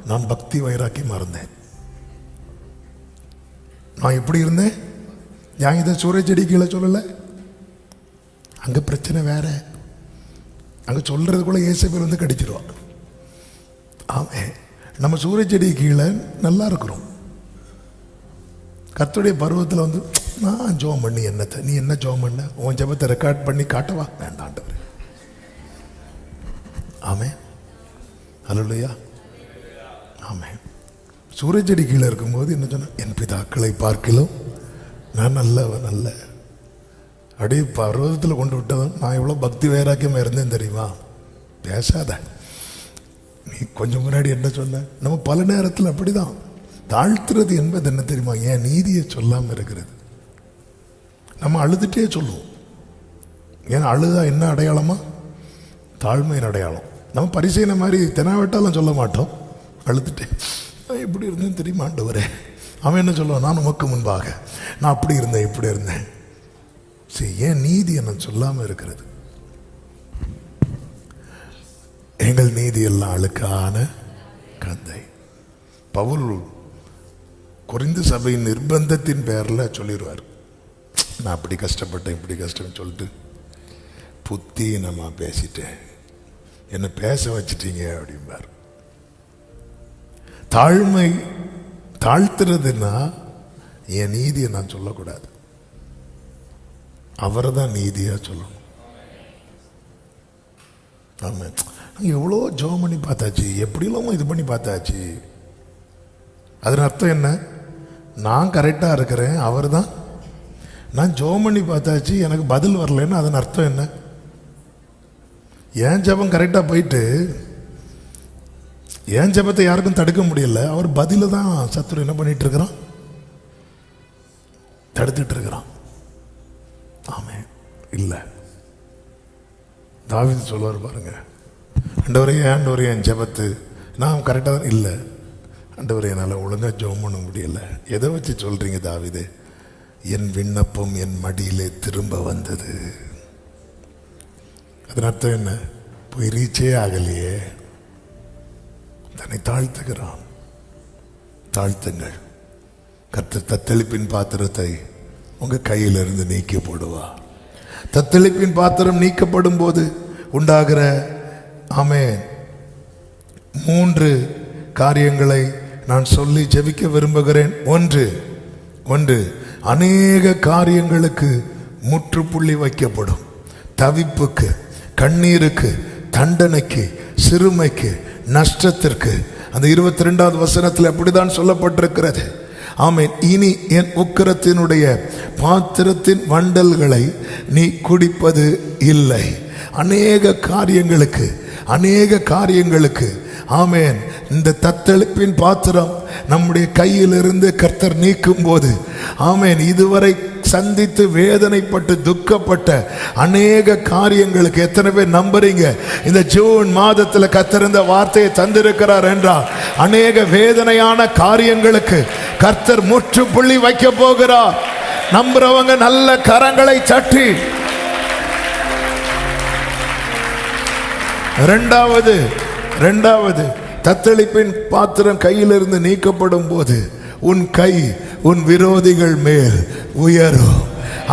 நான் பக்தி வைராக்கியமா இருந்தேன், நான் எப்படி இருந்தேன். நான் இதை சூறை செடி கீழே சொல்லலை. அங்கே பிரச்சனை வேற. அங்கே சொல்றதுக்குள்ள ஏசபேல் கடிச்சிருவான். ஆமே, நம்ம சூரிய செடி கீழே நல்லா இருக்கிறோம். கர்த்தருடைய பருவத்தில் நான் ஜோம் பண்ணி என்னத்தை, நீ என்ன ஜோம் பண்ண? உன் ஜெபத்தை ரெக்கார்ட் பண்ணி காட்டவா? வேண்டாண்டவர். ஆமே, அல்லேலூயா. ஆமே. சூரிய செடி கீழே இருக்கும்போது என்ன சொன்ன? என் பிதாக்களை பார்க்கிலும் நான் நல்லவன் அல்ல. அப்படியே பர்வதத்தில் கொண்டு விட்டதும் நான் எவ்வளோ பக்தி வைராக்கியமாக இருந்தேன் தெரியுமா? பேசாத. நீ கொஞ்சம் முன்னாடி என்ன சொன்ன? நம்ம பல நேரத்தில் அப்படிதான். தாழ்த்துறது என்பது என்ன தெரியுமா? ஏன் நீதியை சொல்லாமல் இருக்கிறது. நம்ம அழுதுட்டே சொல்லுவோம். ஏன்னா அழுதா என்ன அடையாளமா? தாழ்மையின் அடையாளம். நம்ம பரிசீலனை மாதிரி தெனாவட்டாலும் சொல்ல மாட்டோம். அழுதுட்டே நான் எப்படி இருந்தேன் தெரியுமா ஆண்டவரே? அவன் என்ன சொல்லுவான்? நான் உமக்கு முன்பாக நான் அப்படி இருந்தேன் இப்படி இருந்தேன். சரி, ஏன் நீதி என்ன சொல்லாமல் இருக்கிறது? எங்கள் நீதி எல்லாம் அழுக்கான கந்தை. பவுல் கொரிந்து சபையின் நிர்பந்தத்தின் பேரில் சொல்லிடுவார், நான் அப்படி கஷ்டப்பட்டேன் இப்படி கஷ்டம் சொல்லிட்டு புத்தீனமா பேசிட்டேன், என்னை பேச வச்சிட்டீங்க அப்படிம்பார். தாழ்மை தாழ்த்துறதுன்னா என் நீதியை நான் சொல்லக்கூடாது, அவரை தான் நீதியா சொல்லணும். ஆமாம், எவ்வளோ ஜோம் பண்ணி பார்த்தாச்சு, எப்படிலாம் இது பண்ணி பார்த்தாச்சு. அதன் அர்த்தம் என்ன? நான் கரெக்டாக இருக்கிறேன், அவர் தான். நான் ஜோம் பண்ணி பார்த்தாச்சு, எனக்கு பதில் வரலன்னு அதன் அர்த்தம் என்ன? என் ஜபம் கரெக்டாக போயிட்டு என் ஜபத்தை யாருக்கும் தடுக்க முடியல. அவர் பதில தான் சத்துரு என்ன பண்ணிட்டு இருக்கிறான்? தடுத்துட்டு இருக்கிறான். ஆமே இல்லை. தாவீது சொல்லுவார் பாருங்க, ஆண்டவரே என் ஜபத்து நான் கரெக்டாக தான் இல்லை ஆண்டவரே, என்னால் ஒழுங்காக ஜெபம் பண்ண முடியல. எதை வச்சு சொல்றீங்க தாவீது? என் விண்ணப்பம் என் மடியிலே திரும்ப வந்தது. அதன் அர்த்தம் என்ன? போய் ரீச்சே ஆகலையே. தன்னை தாழ்த்துகிறான். தாழ்த்துங்கள். கர்த்தர் தத்தளிப்பின் பாத்திரத்தை உங்க கையிலிருந்து நீக்கி போடுவா. தத்தளிப்பின் பாத்திரம் நீக்கப்படும் போது உண்டாகிற ஆமென் 3 காரியங்களை நான் சொல்லி ஜெபிக்க விரும்புகிறேன். ஒன்று அநேக காரியங்களுக்கு முற்றுப்புள்ளி வைக்கப்படும். தவிப்புக்கு, கண்ணீருக்கு, தண்டனைக்கு, சிறுமைக்கு, நஷ்டத்திற்கு. அந்த 22வது வசனத்தில் அப்படிதான் சொல்லப்பட்டிருக்கிறது. ஆமென். இனி என் உக்கிரத்தினுடைய பாத்திரத்தின் வண்டல்களை நீ குடிப்பது இல்லை. அநேக காரியங்களுக்கு ஆமென். இந்த தத்தளிப்பின் பாத்திரம் நம்முடைய கையிலிருந்து கர்த்தர் நீக்கும் போது ஆமென், இதுவரை சந்தித்து வேதனைப்பட்டு துக்கப்பட்ட அநேக காரியங்களுக்கு எத்தனை பேர் நம்புறீங்க? இந்த ஜூன் மாதத்தில் கர்த்தர் இந்த வார்த்தையை தந்திருக்கிறார் என்றால் அநேக வேதனையான காரியங்களுக்கு கர்த்தர் முற்றுப்புள்ளி வைக்க போகிறார். நம்புறவங்க நல்ல கரங்களை தட்டி. இரண்டாவது தத்தளிப்பின் பாத்திரம் கையிலிருந்து நீக்கப்படும் போது உன் கை உன் விரோதிகள் மேல் உயரும்.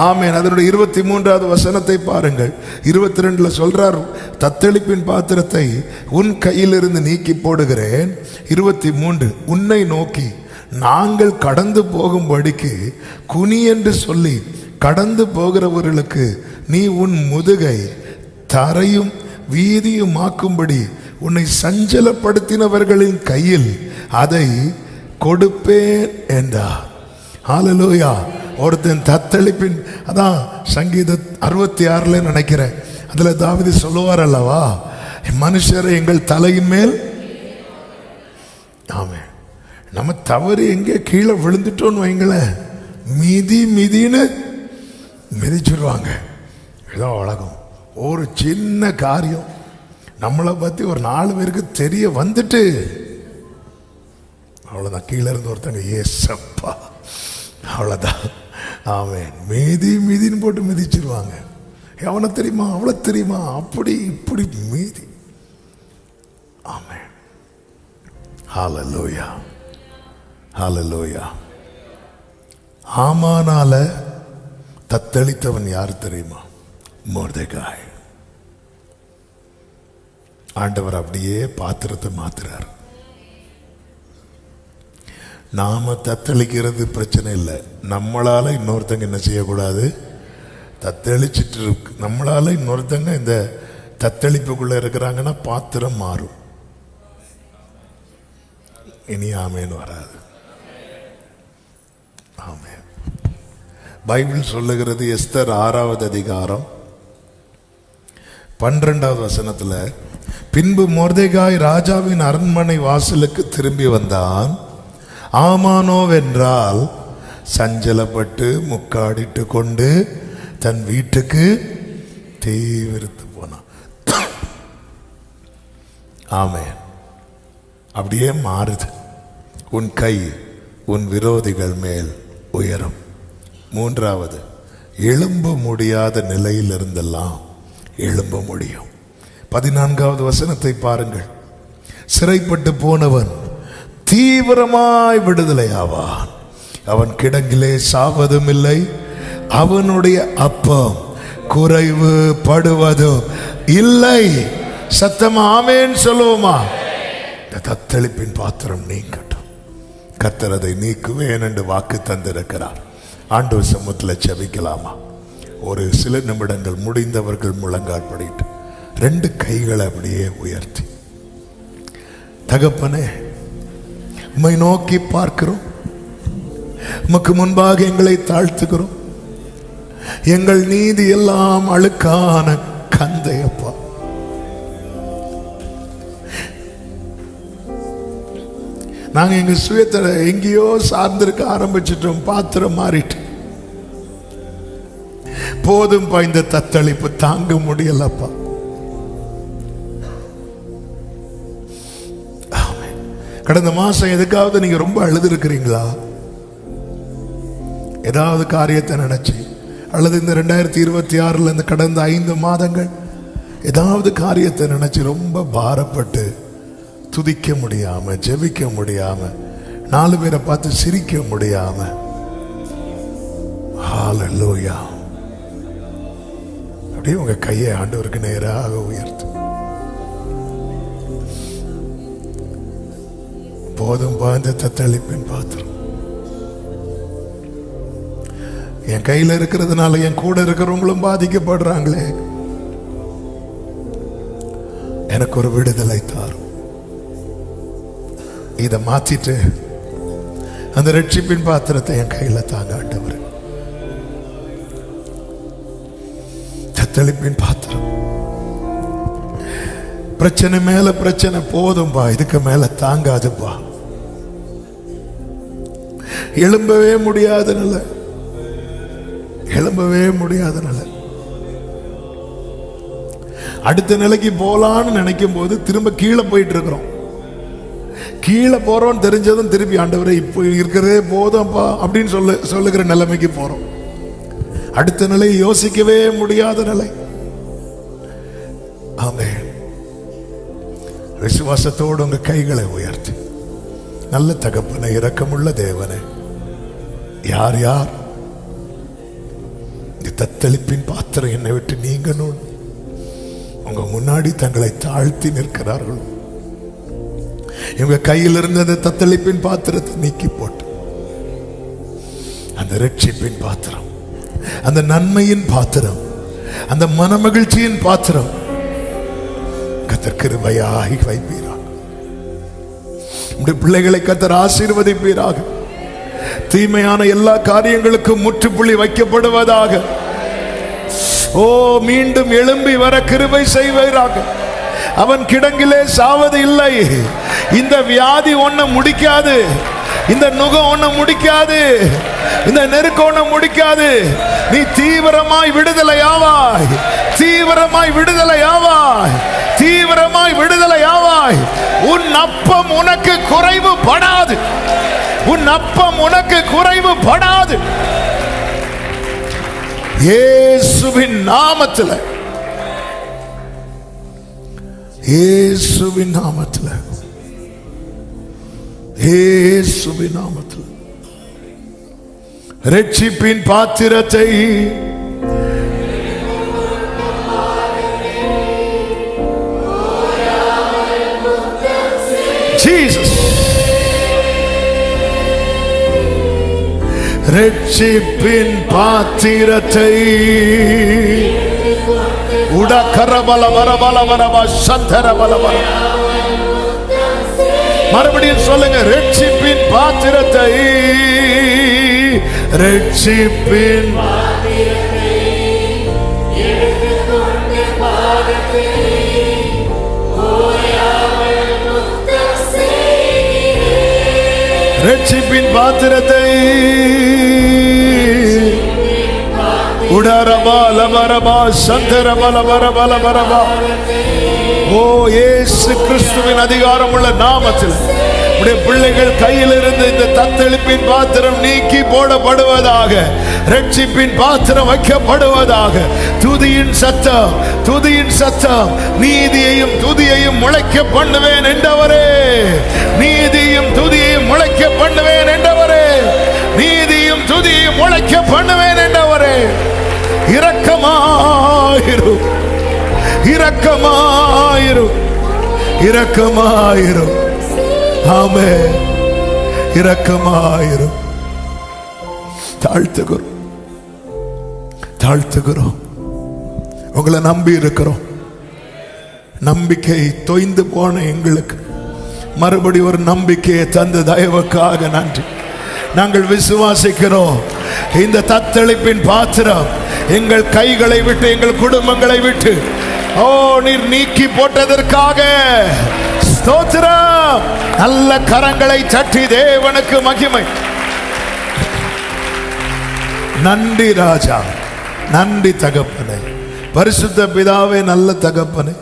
ஆமென். அதனுடைய 23வது வசனத்தை பாருங்கள். 22 சொல்றார், தத்தளிப்பின் பாத்திரத்தை உன் கையிலிருந்து நீக்கி போடுகிறேன். 23 உன்னை நோக்கி நாங்கள் கடந்து போகும்படிக்கு குனி என்று சொல்லி கடந்து போகிறவர்களுக்கு நீ உன் முதுகை தரையும் வீதியுமாக்கும்படி உன்னை சஞ்சலப்படுத்தினவர்களின் கையில் அதை கொடுப்பேன் என்றார். ஹல்லேலூயா. ஒருத்தன் தத்தளிப்பின், அதான் சங்கீதம் 66 நினைக்கிறேன், அதுல தாவீது சொல்லுவார் அல்லவா, மனுஷரை எங்கள் தலையின் மேல். ஆமே. நம்ம தவறு எங்கே கீழே விழுந்துட்டோன்னு வைங்களேன், மிதின்னு மிதிச்சிருவாங்க. இதான் உலகம். ஒரு சின்ன காரியம் நம்மளை பத்தி ஒரு 4 பேருக்கு தெரிய வந்துட்டு அவ்வளவுதான். கீழே இருந்து ஒருத்தங்க ஏசப்பா அவ்வளவுதான். ஆமென். மிதின்னு போட்டு மிதிச்சிருவாங்க. எவனை தெரியுமா, அவளை தெரியுமா, அப்படி இப்படி மீதி. ஆமென். ஹல்லேலூயா, ஹல்லேலூயா. ஆமானால தத்தளித்தவன் யார் தெரியுமா? மொர்தெகாய். ஆண்டவர் அப்படியே பாத்திரத்தை மாத்துறார். நாம தத்தளிக்கிறது பிரச்சனை இல்லை. நம்மளால இன்னொருத்தங்க என்ன செய்யக்கூடாது? தத்தளிச்சிட்டு இருக்கு. நம்மளால இன்னொருத்தங்க இந்த தத்தளிப்புக்குள்ள இருக்கிறாங்கன்னா பாத்திரம் மாறும். இனி ஆமேன்னு வராது. ஆமே. பைபிள் சொல்லுகிறது, எஸ்தர் 6வது அதிகாரம் 12வது வசனத்துல, பின்பு மொர்தெகாய் ராஜாவின் அரண்மனை வாசலுக்கு திரும்பி வந்தான். ஆமானோவென்றால் சஞ்சலப்பட்டு முக்காடிட்டு கொண்டு தன் வீட்டுக்கு தீவிரத்து போனான். ஆமென். அப்படியே மாறுது. உன் கை உன் விரோதிகள் மேல் உயரும். 3வது, எழும்ப முடியாத நிலையில் இருந்தெல்லாம் எழும்ப முடியும். 14வது வசனத்தை பாருங்கள். சிறைப்பட்டு போனவன் தீவிரமாய் விடுதலை ஆவான். அவன் கிடங்கிலே சாவதும் இல்லை, அவனுடைய அப்பம் குறைவு படுவதும் இல்லை. சத்தமா ஆமென் சொல்லுவோமா? தத்தளிப்பின் பாத்திரம் நீங்கட்டும். கர்த்தர் அதை நீக்குவேன் என்று வாக்கு தந்திருக்கிறார். ஆண்டவர் சமூகத்தில் செபிக்கலாமா? ஒரு சில நிமிடங்கள் முடிந்தவர்கள் முழங்கால் படிட்டு 2 கைகளை அப்படியே உயர்த்தி, தகப்பனே உம்மை நோக்கி பார்க்கிறோம், உமக்கு முன்பாக எங்களை தாழ்த்துகிறோம். எங்கள் நீதி எல்லாம் அழுக்கான கந்தையப்பா. நாங்க எங்க சுயத்தை எங்கேயோ சார்ந்திருக்க ஆரம்பிச்சிட்டோம், பாத்திரம் மாறிட்டு. போதும்பா, இந்த தத்தளிப்பு தாங்க முடியலப்பா. கடந்த மாசம் எதுக்காவது நீங்க ரொம்ப அழுது இருக்கிறீங்களா? ஏதாவது காரியத்தை நினைச்சு, அல்லது இந்த 2026 இந்த கடந்த 5 மாதங்கள் ஏதாவது காரியத்தை நினைச்சு ரொம்ப பாரப்பட்டு துதிக்க முடியாம, ஜெபிக்க முடியாம, 4 பேரை பார்த்து சிரிக்க முடியாம, ஹல்லேலூயா, அப்படியே உங்க கையை ஆண்டவருக்கு நேராக உயர்த்து. போதும் பாய்ந்த தத்தளிப்பின் பாத்திரம் என் கையில இருக்கிறதுனால என் கூட இருக்கிறவங்களும் பாதிக்கப்படுறாங்களே, எனக்கு ஒரு விடுதலை தாரும். இதை மாத்திட்டு அந்த ரட்சிப்பின் பாத்திரத்தை என் கையில தாங்க ஆண்டவர். தத்தளிப்பின் பாத்திரம், பிரச்சனை மேல பிரச்சனை, போதும்பா, இதுக்கு மேல தாங்காதுப்பா, எழும்பவே முடியாத நிலை, எழும்பவே முடியாத நிலை. அடுத்த நிலைக்கு போலான்னு நினைக்கும் போது திரும்ப கீழே போயிட்டு இருக்கிறோம். கீழே போறோம் தெரிஞ்சதும் திருப்பி ஆண்டவரே இப்போ இருக்கிறதே போதும்பா அப்படின்னு சொல்லுகிற நிலைமைக்கு போறோம். அடுத்த நிலை யோசிக்கவே முடியாத நிலை. ஆமென். விசுவாசத்தோடு உங்க கைகளை உயர்த்தி, நல்ல தகப்பனை, இரக்கமுள்ள தேவனே, யார் யார் இந்த தத்தளிப்பின் பாத்திரம் என்னை விட்டு நீங்கணும் உங்க முன்னாடி தங்களை தாழ்த்தி நிற்கிறார்கள், இவங்க கையில் இருந்த அந்த தத்தளிப்பின் பாத்திரத்தை நீக்கி போட்டு அந்த ரட்சிப்பின் பாத்திரம், அந்த நன்மையின் பாத்திரம், அந்த மனமகிழ்ச்சியின் பாத்திரம் கர்த்தர் கிருபையாய் வைப்பீராக. உடைய பிள்ளைகளை கர்த்தர் ஆசீர்வதிப்பீராக. தீமையான எல்லா காரியங்களுக்கும் முற்றுப்புள்ளி வைக்கப்படுவதாக. ஓ, மீண்டும் எழும்பி வர கிருபை செய்வீராக. அவன் கிடங்கிலே சாவது இல்லை. இந்த வியாதி ஒன்ன முடிக்காது, இந்த நுகம் ஒன்ன முடிக்காது, இந்த நெருக்கம் ஒன்ன முடிக்காது. நீ தீவிரமாய் விடுதலை ஆவாய், தீவிரமாய் விடுதலை ஆவாய், தீவிரமாய் விடுதலை ஆவாய். உன் அப்பம் உனக்கு குறைவு படாது, உன் அப்பம் உனக்கு குறைவு படாது. இயேசுவின் நாமத்தில், இயேசுவின் நாமத்தில், இயேசுவின் நாமத்தில் ரட்சிப்பின் பாத்திரத்தை ஜீசஸ், ரட்சிப்பின் பாத்திரத்தை உடகரபல வரபல வரப சந்தரபல வர. மறுபடியும் சொல்லுங்க, ரட்சிப்பின் பாத்திரத்தை, ரட்சிப்பின் ரட்சிப்பின் பாத்திரத்தை உடரபா லபரபா சந்தரபல வரபல வரபா. ஓ, இயேசு கிறிஸ்துவின் அதிகாரமுள்ள நாமத்தில் உடைய பிள்ளைகள் கையில் இருந்து இந்த தத்தளிப்பின் பாத்திரம் நீக்கி போடப்படுவதாக, ரட்சிப்பின் பாத்திரம் வைக்கப்படுவதாக. துதியின் சத்தம், துதியின் சத்தம், நீதியையும் துதியையும் முளைக்க பண்ணுவேன் என்றவரே, நீதியும் துதியையும் முளைக்க பண்ணுவேன் என்றவரே, நீதியும் துதியையும் முளைக்க பண்ணுவேன் என்றவரே. இரக்கமாயிரும், இரக்கமாயிரும், இரக்கமாயிரும். ஆமென். இரக்கமாயிரும். தாழ்த்துகிறோம், தாழ்த்துகிறோம். உங்களை நம்பி இருக்கிறோம். நம்பிக்கை தொய்ந்து போன எங்களுக்கு மறுபடி ஒரு நம்பிக்கையை தந்த தயவுக்காக நன்றி. நாங்கள் விசுவாசிக்கிறோம், இந்த தத்தளிப்பின் பாத்திரம் எங்கள் கைகளை விட்டு, எங்கள் குடும்பங்களை விட்டு நீர் நீக்கி போட்டதற்காக ஸ்தோத்திரம். நல்ல கரங்களை தட்டி தேவனுக்கு மகிமை. நன்றி ராஜா, நன்றி தகப்பனே. பரிசுத்த பிதாவே, நல்ல தகப்பனே,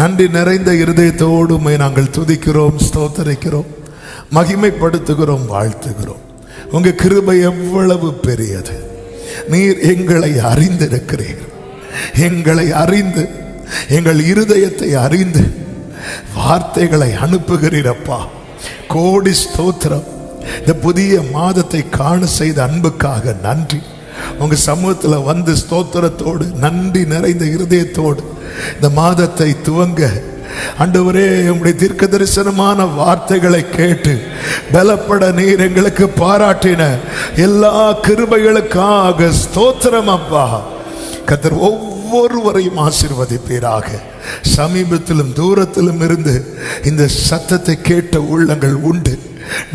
நன்றி நிறைந்த இருதயத்தோடு நாங்கள் துதிக்கிறோம், ஸ்தோத்தரிக்கிறோம், மகிமைப்படுத்துகிறோம், வாழ்த்துகிறோம். உங்க கிருபை எவ்வளவு பெரியது. நீர் எங்களை அறிந்திருக்கிறீர். எங்களை அறிந்து, எங்கள் இருதயத்தை அறிந்து வார்த்தைகளை அனுப்புகிறீரப்பா. கோடி ஸ்தோத்திரம். இந்த புதிய மாதத்தை காண செய்த அன்புக்காக நன்றி. உங்க சமூகத்தில் வந்து ஸ்தோத்திரத்தோடு, நன்றி நிறைந்த இருதயத்தோடு இந்த மாதத்தை துவங்க ஆண்டவரே, உம்முடைய தீர்க்க தரிசனமான வார்த்தைகளை கேட்டு பலப்பட நீர் எங்களுக்கு பாராட்டின எல்லா கிருபைகளுக்காக ஸ்தோத்திரம் அப்பா. கர்த்தர் ஒவ்வொருவரையும் ஆசீர்வதிப்பீராக. சமீபத்திலும் தூரத்திலும் இருந்து இந்த சத்தத்தை கேட்ட உள்ளங்கள் உண்டு,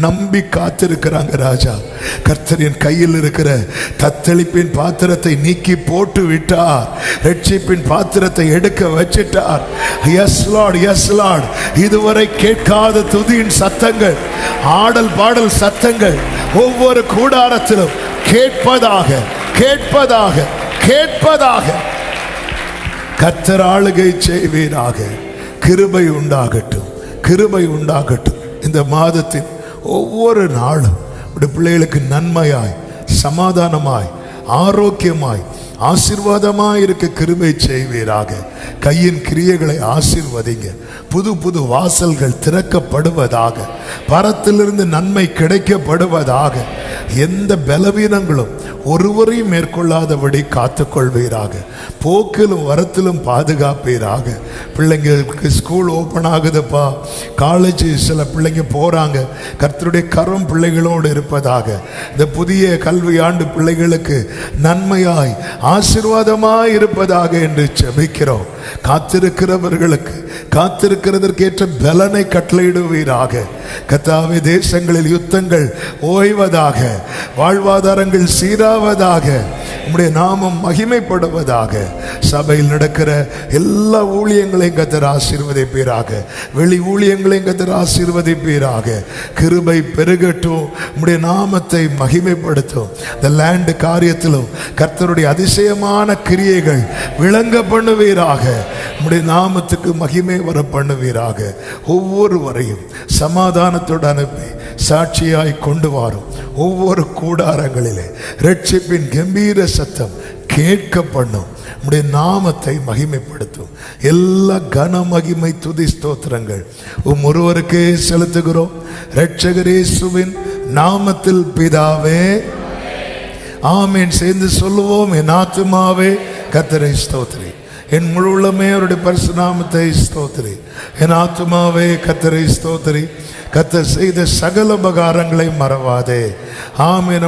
நம்பி காத்திருக்கிறாங்க ராஜா. கர்த்தரின் கையில் இருக்கிற தத்தளிப்பின் பாத்திரத்தை நீக்கி போட்டு விட்டார். ரட்சிப்பின் பாத்திரத்தை எடுக்க வச்சிட்டார். Yes Lord, yes Lord. இதுவரை கேட்காத துதியின் சத்தங்கள், ஆடல் பாடல் சத்தங்கள் ஒவ்வொரு கூடாரத்திலும் கேட்பதாக, கேட்பதாக, கேட்பதாக. கர்த்தர் ஆளுகை செய்வீராக. கிருபை உண்டாகட்டும், கிருபை உண்டாகட்டும். இந்த மாதத்தின் ஒவ்வொரு நாளும் பிள்ளைகளுக்கு நன்மையாய், சமாதானமாய், ஆரோக்கியமாய், ஆசீர்வாதமாய் இருக்க கிருபை செய்வீராக. கையின் கிரியைகளை ஆசீர்வதிங்க. புது புது வாசல்கள் திறக்கப்படுவதாக. பரத்திலிருந்து நன்மை கிடைக்கப்படுவதாக. எந்த பலவீனங்களும் ஒருவரையும் மேற்கொள்ளாதபடி காத்துக்கொள்வீராக. போக்கிலும் வரத்திலும் பாதுகாப்பீராக. பிள்ளைங்களுக்கு ஸ்கூல் ஓப்பன் ஆகுதுப்பா, காலேஜ் சில பிள்ளைங்க போகிறாங்க. கர்த்தருடைய கரம் பிள்ளைகளோடு இருப்பதாக. இந்த புதிய கல்வி ஆண்டு பிள்ளைகளுக்கு நன்மையாய், ஆசீர்வாதமாய் இருப்பதாக என்று ஜெபிக்கிறோம். காத்திருக்கிறவர்களுக்கு காத்திருக்கிறதற்கேற்ற பலனை கட்டளையிடுவீராக. கர்த்தாவே, தேசங்களில் யுத்தங்கள் ஓய்வதாக, வாழ்வாதாரங்கள் சீராவதாக, உம்முடைய நாமம் மகிமைப்படுவதாக. சபையில் நடக்கிற எல்லா ஊழியங்களையும் கர்த்தர் ஆசீர்வதிப்பீராக. வெளி ஊழியங்களையும் கர்த்தர் ஆசீர்வதிப்பீராக. கிருபை பெருகட்டும், உம்முடைய நாமத்தை மகிமைப்படுத்தும். இந்த லேண்ட் காரியத்திலும் கர்த்தருடைய அதிசயமான கிரியைகள் விளங்க பண்ணுவீராக. உம்முடைய நாமத்துக்கு மகிமை வர பண்ணுவீராக. ஒவ்வொருவரையும் சமாதானத்தோடு அனுப்பி சாட்சியாய் கொண்டு வரும். ஒவ்வொரு கூடாரங்களிலே ரட்சிப்பின் கம்பீர சத்தம் கேட்க பண்ணும். உம்முடைய நாமத்தை மகிமைப்படுத்தும். எல்லா கன மகிமை துதி ஸ்தோத்திரங்கள் ஒருவருக்கே செலுத்துகிறோம். இரட்சகர் இயேசுவின் நாமத்தில் பிதாவே, ஆமீன். சேர்ந்து சொல்லுவோம். என் ஆத்துமாவே கர்த்தரை ஸ்தோத்திரி, என் முழு உள்ளமே அவருடைய பரிசுத்த நாமத்தை ஸ்தோத்திரி. என் ஆத்துமாவே கர்த்தரை ஸ்தோத்திரி, கர்த்தர் செய்த சகல உபகாரங்களை மறவாதே. ஆமீன்.